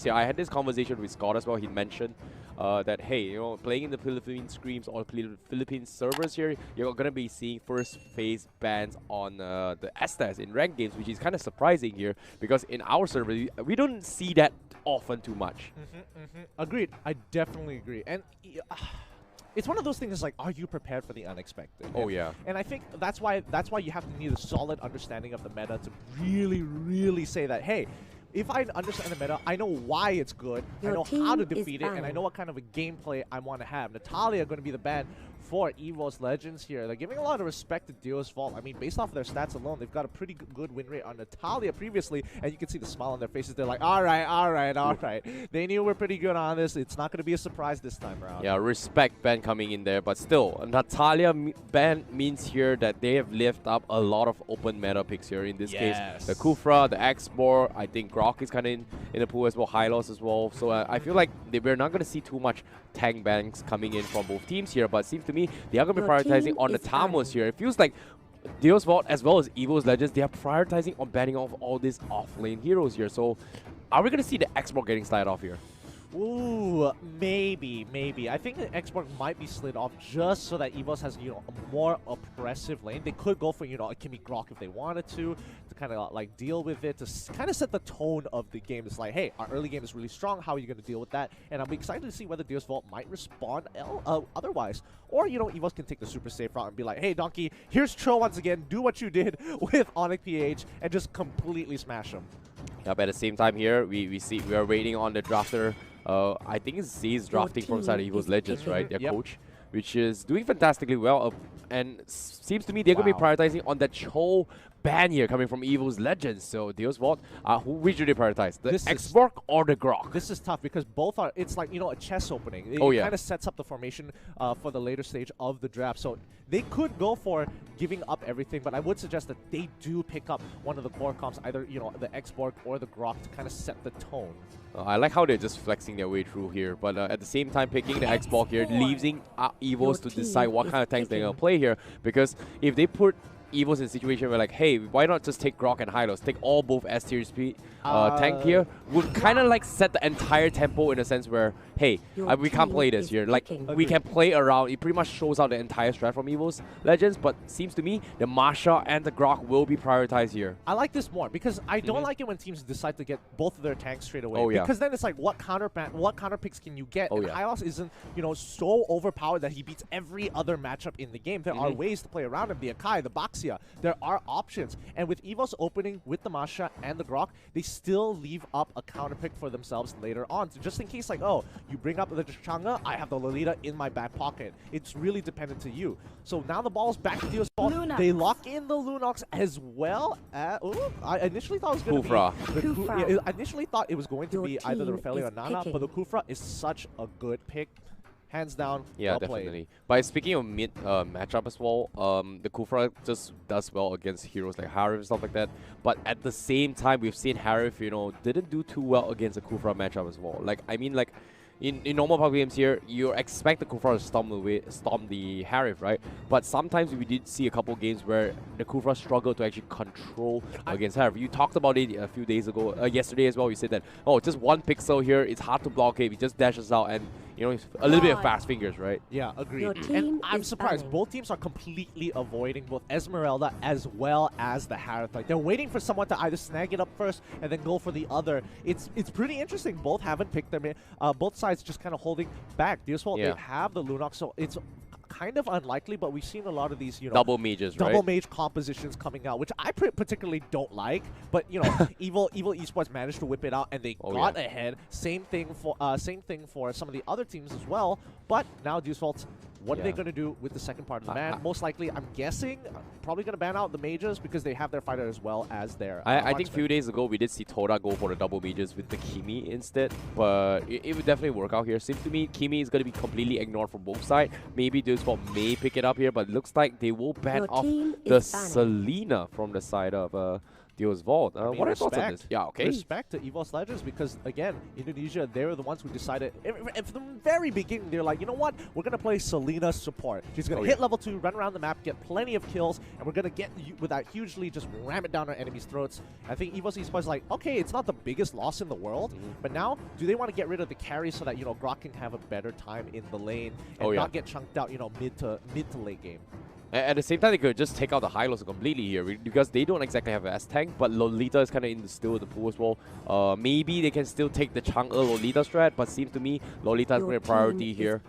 picks here. I had this conversation with Scott as well. He mentioned that, hey, you know, playing in the Philippine Screams or Philippine servers here, you're going to be seeing first phase bans on the Estes in ranked games, which is kind of surprising here because in our server, we don't see that often too much. Agreed. I definitely agree. And it's one of those things like, are you prepared for the unexpected? Oh, yeah. And I think that's why you have to need a solid understanding of the meta to really, really say that, hey, if I understand the meta, I know why it's good, I know how to defeat it, and I know what kind of a gameplay I want to have. Natalia going to be the ban for Evos Legends here. They're giving a lot of respect to Deus Vult. I mean, based off of their stats alone, they've got a pretty good win rate on Natalia previously, and you can see the smile on their faces. They're like, all right. They knew we're pretty good on this. It's not going to be a surprise this time around. Yeah, respect ban coming in there, but still, Natalia ban means here that they have left up a lot of open meta picks here. In this case, the Kufra, the X-Bor, I think Grok is kind of in the pool as well, Hylos as well. So I feel like we're not going to see too much tank bans coming in from both teams here, but it seems to me they are going to be prioritizing on the Tamos here. It feels like Deus Vult as well as Evos Legends, they are prioritizing on banning off all these off-lane heroes here. So are we going to see the X-Bor getting slide off here? Ooh, maybe. I think the export might be slid off just so that Evos has, you know, a more oppressive lane. They could go for, you know, a Kimmy Grok if they wanted to kind of like deal with it, to kind of set the tone of the game. It's like, hey, our early game is really strong. How are you going to deal with that? And I'm excited to see whether Deus Vult might respond otherwise. Or, you know, Evos can take the super safe route and be like, hey, Donkey, here's Tro once again. Do what you did with Onyx PH and just completely smash him. Yep, at the same time here, we are waiting on the drafter. I think it's Z's drafting from side of Evos Legends, right? Their coach, which is doing fantastically well. And seems to me they're going to be prioritizing on that Cho ban here coming from Evos Legends. So Deus Vult, which do they prioritize? The X-Borg or the Grok? This is tough because both are, it's like, you know, a chess opening. It kind of sets up the formation for the later stage of the draft. So they could go for giving up everything, but I would suggest that they do pick up one of the core comps, either, you know, the X-Borg or the Grok, to kind of set the tone. I like how they're just flexing their way through here, but at the same time picking the X-Borg here, leaving Evos to decide what kind of tanks they're going to play here, because if they put Evos in a situation where like, hey, why not just take Grok and Hylos, take all both S-tier tank here, would kind of like set the entire tempo in a sense where, hey, we can't play this here. Like, we can play around. It pretty much shows out the entire strat from Evos Legends, but seems to me the Masha and the Grok will be prioritized here. I like this more because I don't like it when teams decide to get both of their tanks straight away. Because then it's like, what counter picks can you get? And Hylos isn't, you know, so overpowered that he beats every other matchup in the game. There are ways to play around him. The Akai, the Baxia. There are options. And with Evos opening with the Masha and the Grok, they still leave up a counter pick for themselves later on. So just in case, like, oh, you bring up the Chang'e, I have the Lolita in my back pocket. It's really dependent to you. So now the ball's back to Deus Vult. They lock in the Lunox as well. I initially thought it was going to be... I initially thought it was going to be either the Rafaeli or Nana, but the Kufra is such a good pick. Hands down, yeah, definitely. But speaking of mid matchup as well, the Kufra just does well against heroes like Harif and stuff like that. But at the same time, we've seen Harif, you know, didn't do too well against the Kufra matchup as well. Like, I mean, like, in normal PUBG games here, you expect the Kufra to storm the Harif, right? But sometimes we did see a couple games where the Kufra struggled to actually control against Harif. You talked about it a few days ago, yesterday as well. You said that, oh, just one pixel here, it's hard to blockade. He just dashes out and, you know, a little bit of fast fingers, right? Yeah, agreed. And I'm surprised. Both teams are completely avoiding both Esmeralda as well as the Harith. Like, they're waiting for someone to either snag it up first and then go for the other. It's pretty interesting. Both haven't picked them in. Both sides just kind of holding back. Deus Vult, they have the Lunox, so it's kind of unlikely, but we've seen a lot of these, you know, double mages, double mage compositions coming out, which I particularly don't like. But you know, Evil Esports managed to whip it out, and they got ahead. Same thing for some of the other teams as well. But now Deus Vult, what are they going to do with the second part of the ban? Most likely, I'm guessing, probably going to ban out the mages because they have their fighter as well as their I think a few days ago, we did see Toda go for the double mages with the Kimi instead, but it would definitely work out here. Seems to me Kimi is going to be completely ignored from both sides. Maybe Deus Vult may pick it up here, but it looks like they will ban off the Selena from the side of Deus Vult. I mean, what are your thoughts on this? Yeah, okay. Respect to Evos Legends because, again, Indonesia, they were the ones who decided, and from the very beginning, they're like, you know what? We're going to play Selena support. She's going to hit level 2, run around the map, get plenty of kills, and we're going to get, with that hugely, just ram it down our enemies' throats. I think Evos Esports is like, okay, it's not the biggest loss in the world, but now, do they want to get rid of the carry so that, you know, Grok can have a better time in the lane and not get chunked out, you know, mid to late game? At the same time, they could just take out the Hylos completely here because they don't exactly have an S-Tank, but Lolita is kind of in the still the pool as well. Maybe they can still take the Chang'e Lolita strat, but seems to me Lolita is a priority here.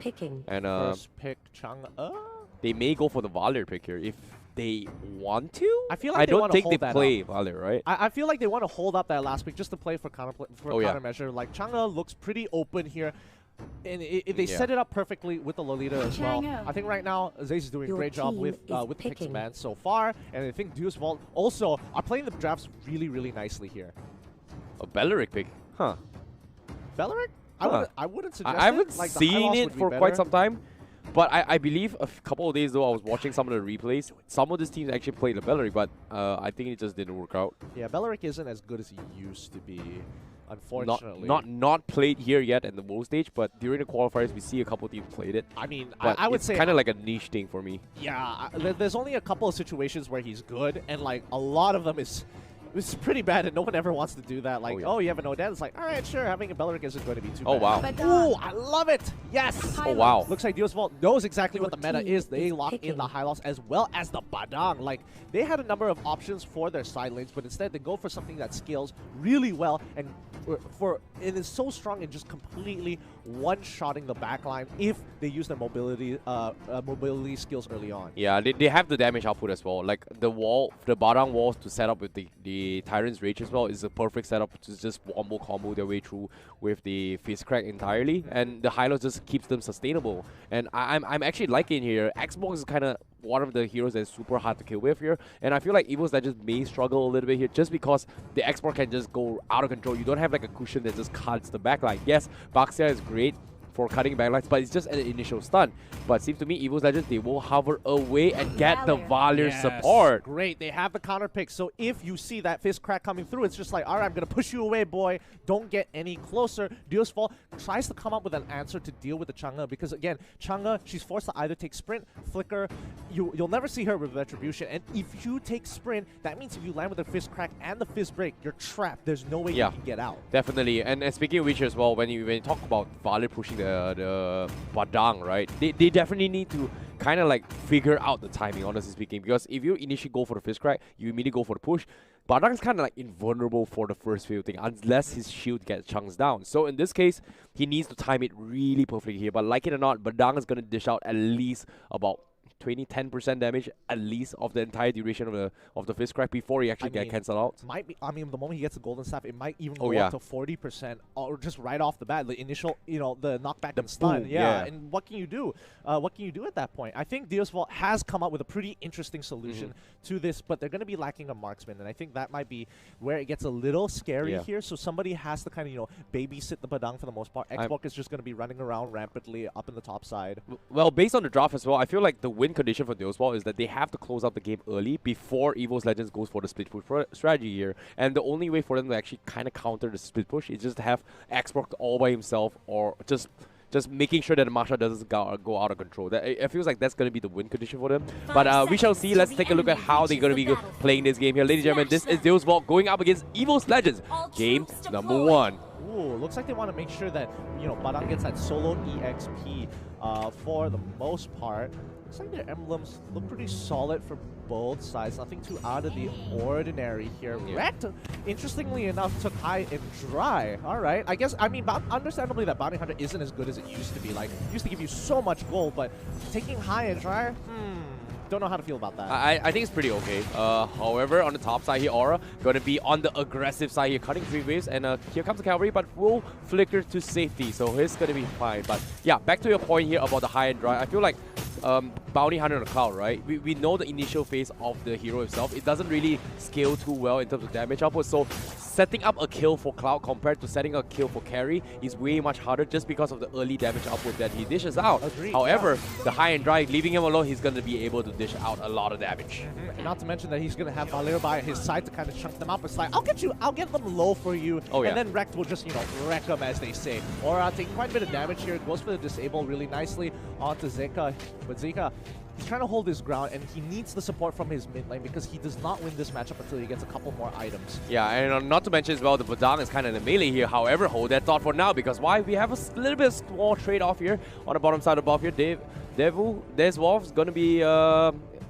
And first pick Chang'e? They may go for the Valir pick here if they want to. I feel like I don't think they play Valir, right? I feel like they want to hold up that last pick just to play for countermeasure. Like Chang'e looks pretty open here. And they set it up perfectly with the Lolita as well. I think right now, Zaze is doing a great job with the pick command so far. And I think Deus Vult also are playing the drafts really, really nicely here. A Belleric pick? Huh. Belleric? I wouldn't suggest I haven't seen it for quite some time. But I believe a couple of days ago, I was watching some of the replays. Some of these teams actually played the Belleric, but I think it just didn't work out. Yeah, Belleric isn't as good as he used to be. Unfortunately, not played here yet in the world stage, but during the qualifiers we see a couple teams played it. I mean, I would say kind of like a niche thing for me. Yeah, there's only a couple of situations where he's good, and like a lot of them it's pretty bad, and no one ever wants to do that. Like, oh, you have an Odette? It's like, all right, sure, having a Belleric isn't going to be too bad. Oh, wow. Ooh, I love it! Yes! Oh, wow. Looks like Deus Vult knows exactly what the meta is. They lock in the high loss as well as the Badang. Like, they had a number of options for their side lanes, but instead they go for something that scales really well, and it is so strong in just completely one-shotting the backline if they use their mobility skills early on. Yeah, they have the damage output as well. Like the Badang walls to set up with the Tyrant's Rage as well is a perfect setup to just combo their way through with the Fist Crack entirely, and the Hylos just keeps them sustainable. And I'm actually liking here. Xbox is kind of one of the heroes that's super hard to kill with here, and I feel like Evos that just may struggle a little bit here just because the export can just go out of control. You don't have like a cushion that just cuts the backline. Yes, Baxia is great for cutting backlines, but it's just an initial stun. But it seems to me, Evos Legends, they will hover away and get the Valir support. Great, they have the counter pick. So if you see that Fist Crack coming through, it's just like, all right, I'm going to push you away, boy. Don't get any closer. Deus Vult tries to come up with an answer to deal with the Chang'e because, again, Chang'e, she's forced to either take Sprint, Flicker. You'll never see her with Retribution. And if you take Sprint, that means if you land with the Fist Crack and the Fist Break, you're trapped. There's no way you can get out. Definitely. And speaking of which as well, when you talk about Valir pushing the Badang, right? They definitely need to kind of like figure out the timing, honestly speaking, because if you initially go for the Fist Crack, you immediately go for the push. Badang's kind of like invulnerable for the first few things unless his shield gets chunks down. So in this case, he needs to time it really perfectly here. But like it or not, Badang is going to dish out at least about 10% damage at least of the entire duration of the Fist Crack before he actually gets cancelled out. Might be. I mean, the moment he gets the Golden Staff, it might even go up to 40% or just right off the bat. The initial, the knockback and stun. Yeah. And what can you do? What can you do at that point? I think Deus Vult has come up with a pretty interesting solution to this, but they're going to be lacking a marksman, and I think that might be where it gets a little scary here. So somebody has to kind of babysit the Badang for the most part. Xbox is just going to be running around rampantly up in the top side. Well, based on the draft as well, I feel like the win condition for Deus Vult is that they have to close out the game early before Evos Legends goes for the split push strategy here. And the only way for them to actually kind of counter the split push is just to have Xbox all by himself, or just making sure that the Masha doesn't go out of control. It feels like that's going to be the win condition for them. But we shall see. Let's take a look at how they're going to be playing this game here. Ladies and gentlemen, this is Deus Vult going up against Evos Legends. Game number 1. Ooh, looks like they want to make sure that, Badang gets that solo EXP for the most part. Looks like their emblems look pretty solid for both sides. Nothing too out of the ordinary here. Rekt, interestingly enough, took high and dry. All right. I mean, understandably that Bounty Hunter isn't as good as it used to be. Like, it used to give you so much gold, but taking high and dry, don't know how to feel about that. I think it's pretty okay. However, on the top side here, Aura going to be on the aggressive side here, cutting 3 waves, and here comes the cavalry, but will flicker to safety, so he's going to be fine. But yeah, back to your point here about the high and dry. I feel like Bounty Hunter on the cloud, right? We know the initial phase of the hero itself. It doesn't really scale too well in terms of damage output, so setting up a kill for Cloud compared to setting a kill for carry is way much harder just because of the early damage output that he dishes out. Agreed, however, the high and dry, leaving him alone, he's going to be able to dish out a lot of damage. And not to mention that he's going to have Valero by his side to kind of chunk them up. It's like, I'll get them low for you. Oh, yeah. And then Rekt will just, you know, wreck them, as they say. Aura taking quite a bit of damage here. Goes for the disable really nicely onto Zeka. But Zeka, he's trying to hold his ground, and he needs the support from his mid lane because he does not win this matchup until he gets a couple more items. Yeah, and not to mention as well, the Badang is kind of in the melee here. However, hold that thought for now, because why? We have a little bit of small trade-off here on the bottom side above here. Deus Vult is going to be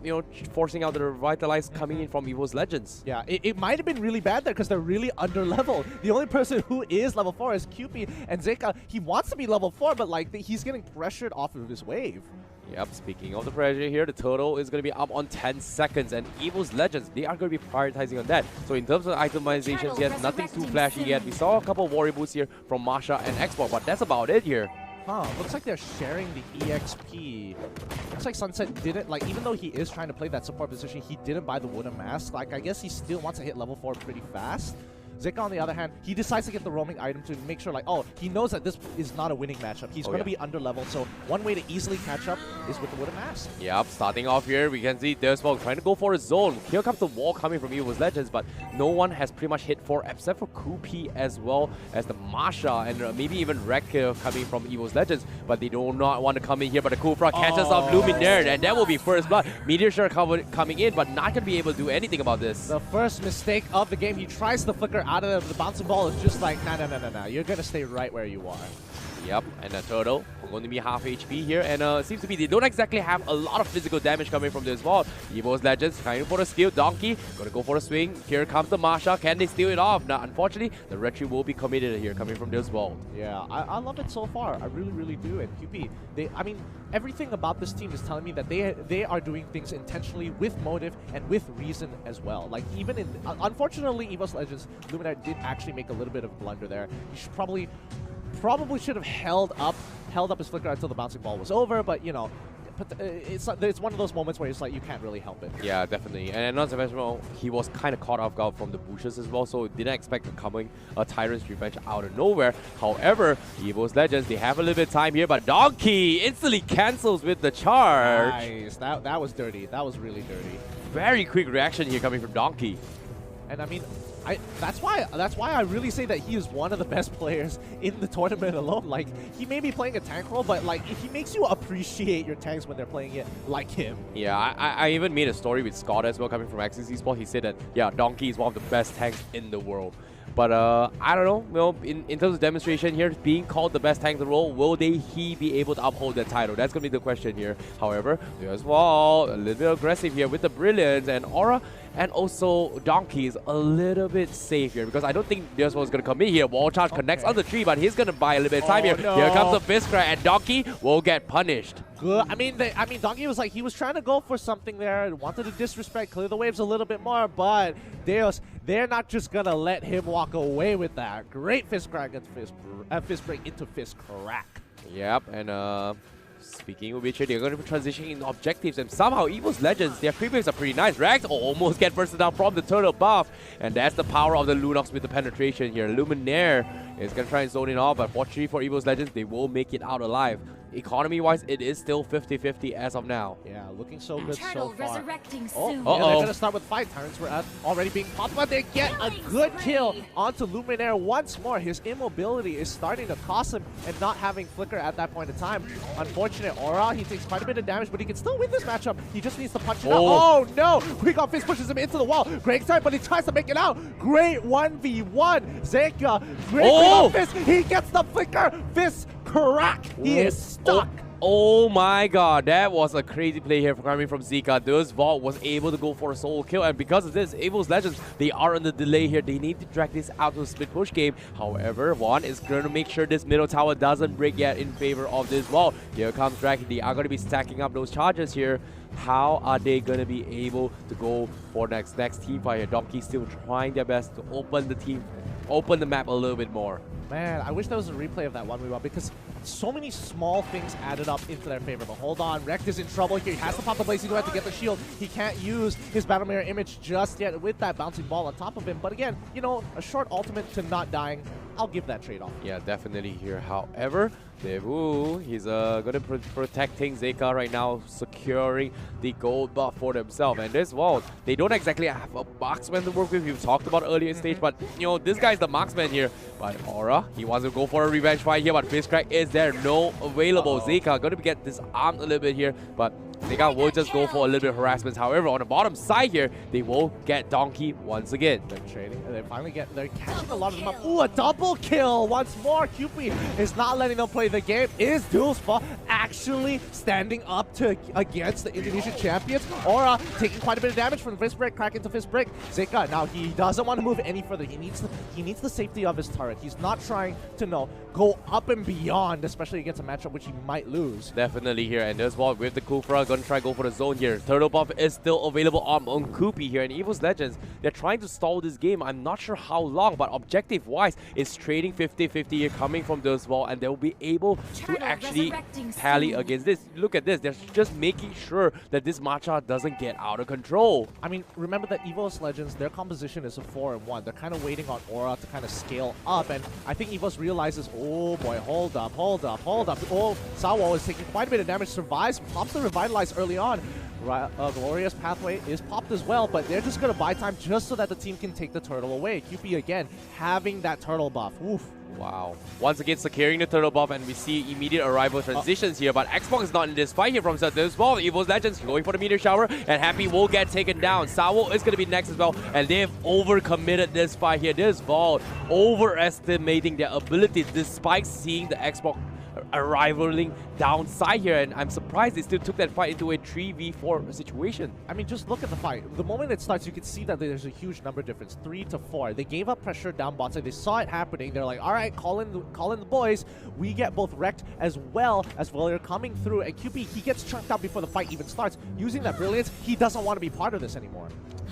you know, forcing out the Revitalize coming in from Evos Legends. Yeah, it might have been really bad there because they're really under level. The only person who is level 4 is QP, and Zeka, he wants to be level 4, but like he's getting pressured off of his wave. Yep, speaking of the pressure here, the total is going to be up on 10 seconds, and Evos Legends, they are going to be prioritizing on that. So in terms of itemizations yet, nothing too flashy yet. We saw a couple of warrior boosts here from Masha and Xbox, but that's about it here. Huh, looks like they're sharing the EXP. Looks like Sunset didn't, like, even though he is trying to play that support position, he didn't buy the wooden mask. Like, I guess he still wants to hit level 4 pretty fast. Zeka, on the other hand, he decides to get the roaming item to make sure, like, oh, he knows that this is not a winning matchup. He's going to be under level, so one way to easily catch up is with the wooden mask. Yep, starting off here, we can see Deus Vult trying to go for a zone. Here comes the wall coming from Evos Legends, but no one has pretty much hit 4 except for Kupi as well as the Masha and maybe even Rekt coming from Evos Legends, but they do not want to come in here. But the Kufra catches off Luminaire, and that will be first blood. Meteor Shower coming in, but not going to be able to do anything about this. The first mistake of the game, he tries to flicker out of the bouncing ball. Is just like, nah, you're going to stay right where you are. Yep, and the turtle going to be half HP here, and it seems to be they don't exactly have a lot of physical damage coming from this wall. Evos Legends trying for the steal. Donkey gonna go for a swing. Here comes the Masha. Can they steal it off? Now, unfortunately, the retry will be committed here coming from this wall. Yeah, I love it so far. I really do. And QP, I mean, everything about this team is telling me that they are doing things intentionally with motive and with reason as well. Like, even in unfortunately, Evos Legends, Luminaire did actually make a little bit of blunder there. He should probably should have held up his flicker until the bouncing ball was over, but you know, it's one of those moments where it's like you can't really help it. Yeah, definitely. And not to mention, well, he was kind of caught off guard from the bushes as well, so didn't expect a Tyrant's Revenge out of nowhere. However, Evos Legends, they have a little bit of time here, but Donkey instantly cancels with the charge. Nice. That was dirty. That was really dirty. Very quick reaction here coming from Donkey. And I mean, that's why I really say that he is one of the best players in the tournament alone. Like, he may be playing a tank role, but like he makes you appreciate your tanks when they're playing it like him. Yeah, I even made a story with Scott as well coming from XCC Sport. He said that, yeah, Donkey is one of the best tanks in the world. But I don't know, you know, in terms of demonstration here, being called the best tank in the world, will he be able to uphold that title? That's going to be the question here. However, Deus Vult a little bit aggressive here with the Brilliance, and Aura and also Donkey is a little bit safe here because I don't think Deus Vult is going to come in here. Wall charge connects on the tree, but he's going to buy a little bit of time here. No. Here comes the Fist Cry, and Donkey will get punished. Good. I mean, Donkey was like, he was trying to go for something there, wanted to disrespect, clear the waves a little bit more, but Deus, they're not just going to let him walk away with that. Great Fist Crack against Fist Break into Fist Crack. Yep, and speaking of which, they're going to be transitioning in objectives, and somehow Evos Legends, their creep waves are pretty nice. Rekt almost get bursted down from the turtle buff, and that's the power of the Lunox with the penetration here. Luminaire is going to try and zone it off, but fortunately for Evos Legends, they will make it out alive. Economy-wise, it is still 50-50 as of now. Yeah, looking so good so far. Resurrecting soon. Yeah, they're going to start with 5 Tyrants. We're already being popped, but they get a good kill onto Luminaire once more. His immobility is starting to cost him, and not having Flicker at that point in time. Unfortunate Aura, he takes quite a bit of damage, but he can still win this matchup. He just needs to punch it out. Oh no! Quick on Fist pushes him into the wall. Great time, but he tries to make it out. Great 1v1. Zeka, great on Fist. He gets the Flicker. Fist Crack. He is stuck. Oh my god, that was a crazy play here coming from Zeka. Deus Vult was able to go for a solo kill, and because of this, Evos Legends, they are on the delay here. They need to drag this out to a split push game. However, Juan is going to make sure this middle tower doesn't break yet in favor of this wall. Here comes Drag. They are going to be stacking up those charges here. How are they going to be able to go for next team fight here? Donkey still trying their best to open the map a little bit more. Man, I wish there was a replay of that 1v1 because so many small things added up into their favor. But hold on, Rekt is in trouble here. He has to pop the Blazing Duet to get the shield. He can't use his Battle Mirror image just yet with that bouncing ball on top of him. But again, you know, a short ultimate to not dying, I'll give that trade-off. Yeah, definitely here. However, Devu, he's going to protecting Zeka right now, securing the gold buff for themselves. And this Vault, they don't exactly have a marksman to work with. We've talked about earlier in stage, but you know, this guy's the marksman here. But Aura, he wants to go for a revenge fight here, but Fist Crack is there, no available. Zeka going to get disarmed a little bit here, but Zeka will just go for a little bit of harassment. However, on the bottom side here, they will get Donkey once again. They're trading, and they're catching a lot of them up. Ooh, a double kill once more. Cupid is not letting them play the game. Is Deus Vult actually standing up against the Indonesian champions? Aura taking quite a bit of damage from the Fist Break, crack into Fist Break. Zeka, now he doesn't want to move any further. He needs the safety of his turret. He's not trying to go up and beyond, especially against a matchup which he might lose. Definitely here, and Deus Vult with the Kufra gonna try go for the zone here. Turtle buff is still available on Kupi here, and Evos Legends, they're trying to stall this game. I'm not sure how long, but objective-wise, it's trading 50-50 here coming from Deus Vult, and they'll be able to actually tally against this. Look at this, they're just making sure that this matcha doesn't get out of control. I mean, remember that Evos Legends, their composition is a 4-1. They're kind of waiting on Aura to kind of scale up, and I think Evos realizes, oh boy, hold up. Oh, Sawo is taking quite a bit of damage, survives, pops the Revitalize early on. Glorious Pathway is popped as well, but they're just going to buy time just so that the team can take the turtle away. QP again having that turtle buff. Oof. Wow. Once again securing the turtle buff, and we see immediate arrival transitions here, but Xbox is not in this fight here from Deus Vult. Evos Legends going for the meteor shower, and Happy will get taken down. Sawo is going to be next as well, and they've overcommitted this fight here. Deus Vult overestimating their ability despite seeing the Xbox arrivaling downside here, and I'm surprised they still took that fight into a 3v4 situation. I mean, just look at the fight. The moment it starts, you can see that there's a huge number difference, 3-4. They gave up pressure down bot side. They saw it happening. They're like, all right, call in the boys. We get both wrecked as well as they're coming through, and QP, he gets chunked out before the fight even starts. Using that brilliance, he doesn't want to be part of this anymore.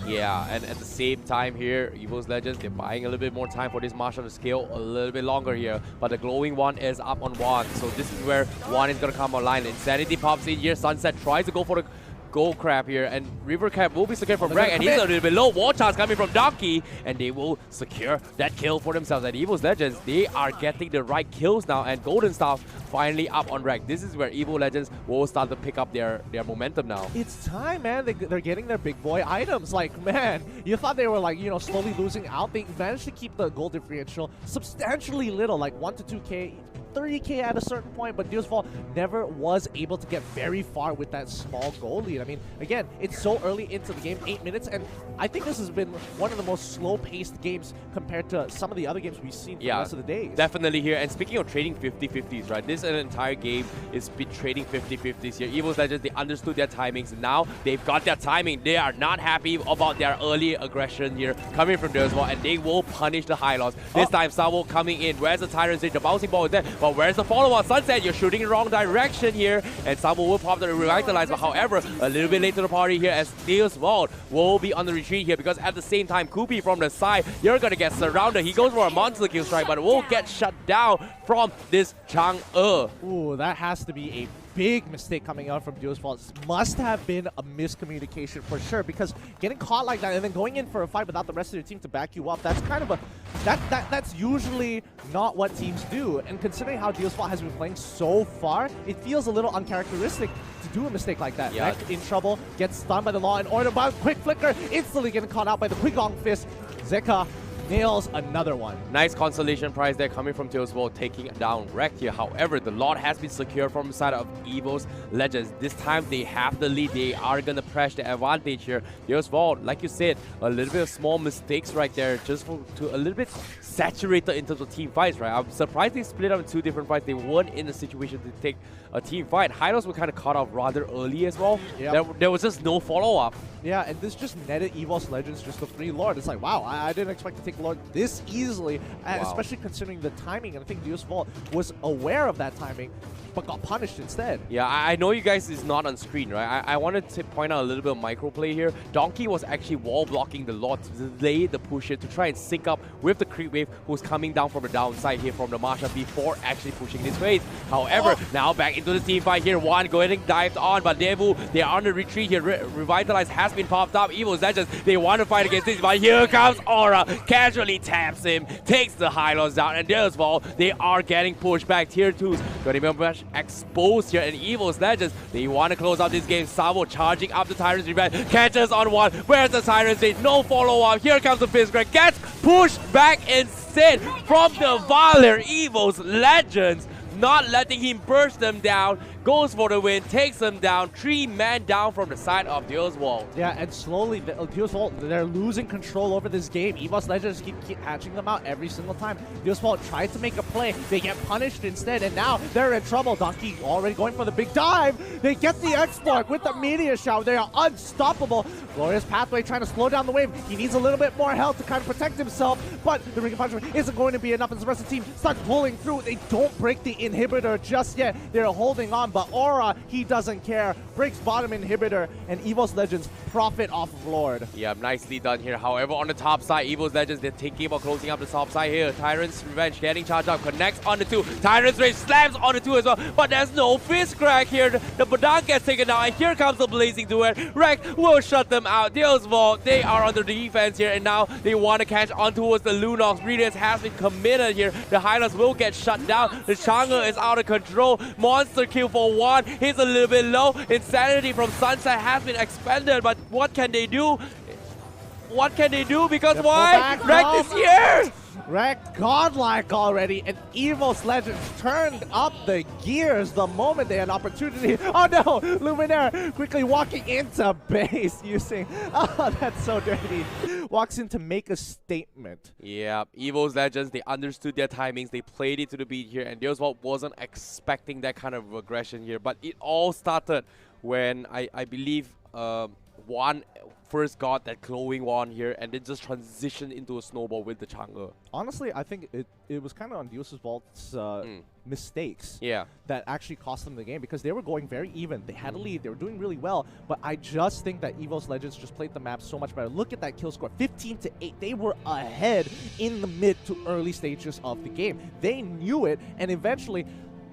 Yeah, and at the same time here, Evos Legends, they're buying a little bit more time for this Marshal to scale a little bit longer here. But the glowing one is up on one, so this is where one is going to come online. Insanity pops in here. Sunset tries to go for the Gold Crab here, and River Crab will be secured from Rekt, and he's a little bit low. War chance coming from Donkey, and they will secure that kill for themselves. And Evos Legends, they are getting the right kills now, and Golden Staff finally up on Rekt. This is where Evos Legends will start to pick up their momentum now. It's time, man. They're getting their big boy items. Like, man, you thought they were like, slowly losing out. They managed to keep the gold differential substantially little, like 1 to 2k. 30k at a certain point, but Deus Vult never was able to get very far with that small goal lead. I mean, again, it's so early into the game, 8 minutes, and I think this has been one of the most slow-paced games compared to some of the other games we've seen for the rest of the days. Definitely here. And speaking of trading 50-50s, right? This entire game is been trading 50-50s here. Evos Legends, they understood their timings. Now they've got their timing. They are not happy about their early aggression here coming from Deus Vult, and they will punish the high loss. This time, Sawo coming in. Where's the Tyrant Stage? The bouncing ball is there. But where's the follow-up? Sunset, you're shooting in the wrong direction here, and Sawo will pop the Revitalize, but however, a little bit late to the party here as Deus Vult will be on the retreat here, because at the same time, Kupi from the side, you're gonna get surrounded. He goes for a monster kill strike, but will get shut down from this Chang'e. Ooh, that has to be a big mistake coming out from Deus Vult. Must have been a miscommunication for sure, because getting caught like that and then going in for a fight without the rest of your team to back you up, that's kind of a that's usually not what teams do. And considering how Deus Vult has been playing so far, it feels a little uncharacteristic to do a mistake like that. Yeah. Rekt in trouble, gets stunned by the Law and Order, but quick flicker, instantly getting caught out by the Quigong Fist. Zeka nails another one. Nice consolation prize there coming from Deus Vult, taking down Rekt here. However, the Lord has been secured from the side of Evos Legends. This time they have the lead. They are going to press the advantage here. Deus Vult, like you said, a little bit of small mistakes right there, just to a little bit saturated in terms of team fights, right? I'm surprised they split up in 2 different fights. They weren't in a situation to take a team fight. Hylos were kind of caught off rather early as well. Yep. There was just no follow-up. Yeah, and this just netted Evos Legends just the free Lord. It's like, wow, I didn't expect to take Wolrd this easily, especially considering the timing. And I think Deus Vult was aware of that timing, but got punished instead. Yeah, I know you guys is not on screen, right? I wanted to point out a little bit of microplay here. Donkey was actually wall blocking the Lord to delay the push here, to try and sync up with the creep wave who's coming down from the downside here from the Marsha before actually pushing this phase. However, now back into the team fight here. One going dived on, but Deus Vult, they are on the retreat here. Revitalize has been popped up. Evos Legends, they want to fight against this, but here comes Aura, casually taps him, takes the Hylos down, and Deus Vult, they are getting pushed back. Tier 2's gonna be exposed here, and Evos Legends, they want to close out this game. Savo charging up the Tyrant's Revenge, catches on one. Where's the Tyrant's Day? No follow-up. Here comes the Fist Crack, gets pushed back instead from the Valor. Evos Legends not letting him burst them down, goes for the win, takes them down, 3-man down from the side of Deus Vult. Yeah, and slowly, Deus Vult, they're losing control over this game. Evos Legends keep hatching them out every single time. Deus Vult tries to make a play, they get punished instead, and now they're in trouble. Donkey already going for the big dive. They get the export with the Meteor Shower. They are unstoppable. Glorious Pathway trying to slow down the wave. He needs a little bit more health to kind of protect himself, but the Ring of Punishment isn't going to be enough as the rest of the team starts pulling through. They don't break the inhibitor just yet. They're holding on, but Aura, he doesn't care. Breaks bottom inhibitor, and Evos Legends profit off of Lord. Yeah, nicely done here. However, on the top side, Evos Legends, they're thinking about closing up the top side here. Tyrant's Revenge getting charged up, connects on the 2. Tyrant's Rage slams on the 2 as well, but there's no Fist Crack here. The Badang gets taken down, and here comes the Blazing Duet. Rex will shut them out. Deus Vult, they are under the defense here, and now they want to catch on towards the Lunox. Brilliance has been committed here. The Hylos will get shut down. The Chang'e is out of control. Monster kill for 1. He's a little bit low. Insanity from Sunset has been expended, but what can they do? What can they do? Because why? Rex is here! Rex godlike already, and Evos Legends turned up the gears the moment they had opportunity. Oh no! Luminaire quickly walking into base using... Oh, that's so dirty. Walks in to make a statement. Yeah, Evos Legends, they understood their timings. They played it to the beat here, and Deus Vult wasn't expecting that kind of aggression here. But it all started when I believe one first got that glowing one here, and then just transitioned into a snowball with the Chang'e. Honestly, I think it was kind of on Deus Vult's mistakes that actually cost them the game, because they were going very even. They had a lead. They were doing really well, but I just think that Evos Legends just played the map so much better. Look at that kill score, 15-8. They were ahead in the mid to early stages of the game. They knew it, and eventually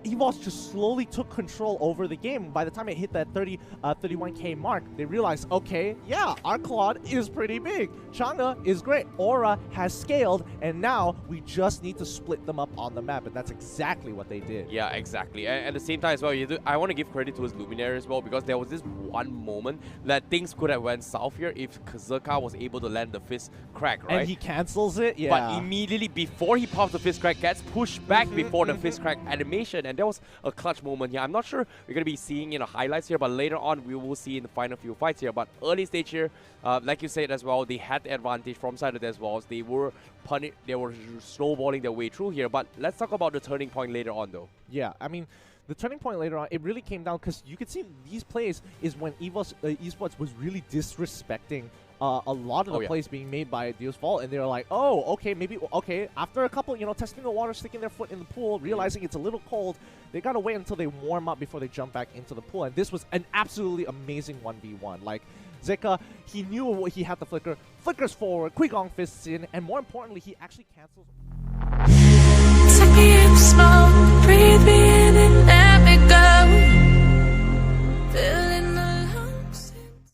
Evos just slowly took control over the game. By the time it hit that 31k mark, they realized, okay, yeah, our Claude is pretty big. Chang'e is great. Aura has scaled, and now we just need to split them up on the map, and that's exactly what they did. Yeah, exactly. And at the same time as well, I want to give credit to his Luminaire as well, because there was this one moment that things could have went south here if Zerka was able to land the Fist Crack, right? And he cancels it, yeah. But immediately before he pops the Fist Crack, gets pushed back before the Fist Crack animation, and there was a clutch moment here. I'm not sure we're going to be seeing highlights here, but later on we will see in the final few fights here. But early stage here, like you said as well, they had the advantage from side of Deus Vult. They were snowballing their way through here. But let's talk about the turning point later on, though. Yeah, I mean, the turning point later on, it really came down because you could see these plays is when Evos Esports was really disrespecting a lot of the plays being made by Deus Vult, and they were like, oh, okay, maybe, okay, after a couple, testing the water, sticking their foot in the pool, realizing it's a little cold, they gotta wait until they warm up before they jump back into the pool, and this was an absolutely amazing 1v1. Like, Zeka, he knew he had the flicker, flickers forward, Qui Gong fists in, and more importantly, he actually cancels...